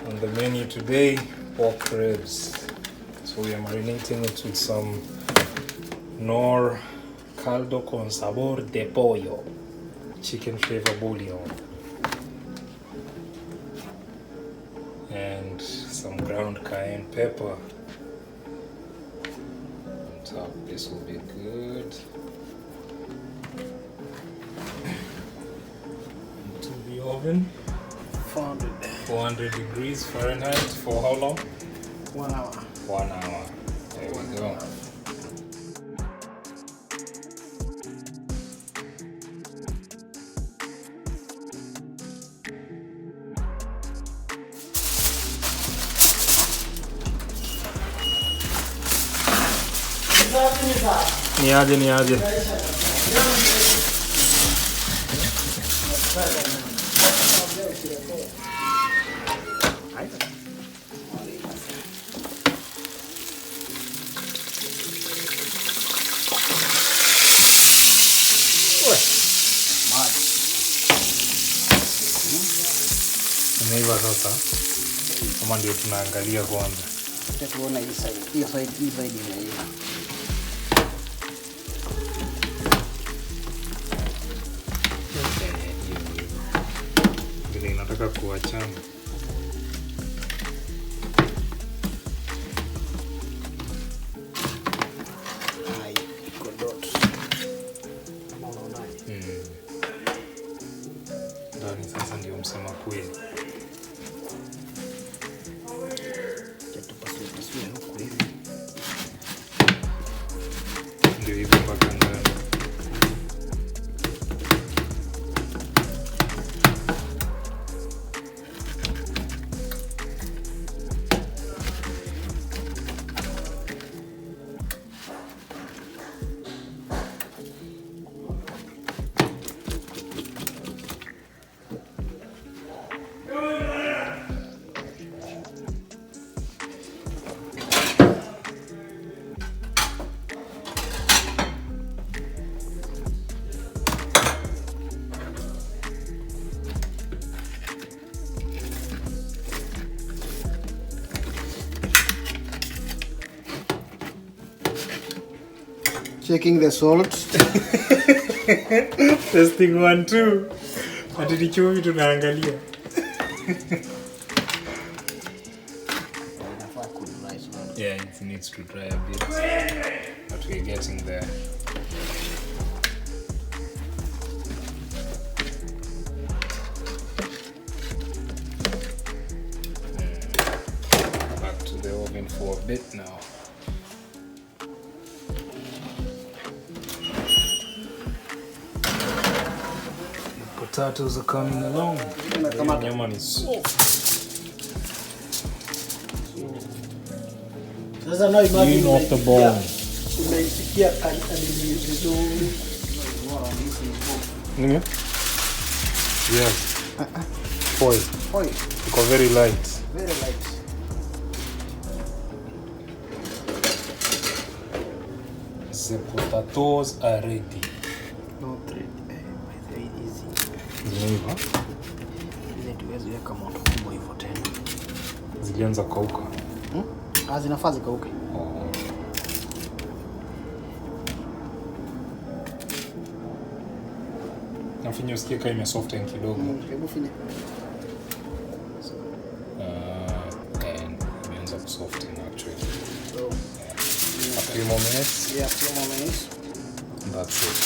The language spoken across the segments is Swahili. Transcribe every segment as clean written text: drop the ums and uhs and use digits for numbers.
On the menu today, pork ribs. So we are marinating it with some Nor caldo con sabor de pollo, chicken flavor bouillon, and some ground cayenne pepper on top. This will be good. Into the oven. 400 degrees Fahrenheit for how long? 1 hour. 1 hour. There we go. Niaje. Imeiva sasa, kama ndio tunaangalia kwanza. Tuona hii side imeiva. Vile inataka kuachana. Hai, iko dot. Ndani sasa ndio msema kweli. Tupasue huku hivi. Ndio hivyo mpaka ndani. Checking the salt. Testing 1 2. Ati ni chumvi tunaangalia. Yeah, it needs to dry a bit. But we're getting there. Back to the oven for a bit now. Potatoes are coming along. Nyama ni soft. Sasa na imagine Clean off the bone. Umeifikia kanili vizuri. Nini? Yes. Foil. Iko very light. Very light. The potatoes are ready. Not ready. Very easy. Zimeiva. Ile tuweze weka moto kubwa hivyo tena. Zilianza kukauka. Zinafaa zikauke. Nafinya usikie kama imesoften kidogo. Hebu finya. And imeanza kusoften actually. So, a few more minutes. Yeah, a few more minutes. That's it.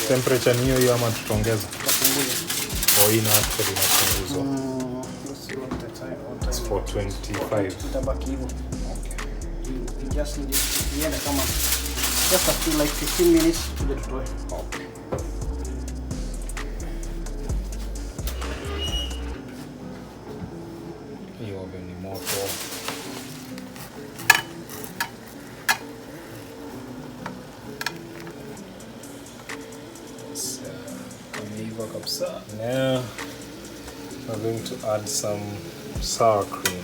Temperature ni hiyo ama tutaongeza? Tutapunguza. Ina actually inapunguzwa. Let's see what the time. It's 425. Tutabaki hivyo. Okay. We just need to kama just a few like 15 minutes to the tutoe. Okay. Hiyo oven ni moto. Kameiva kabisa. Now we're going to add some sour cream.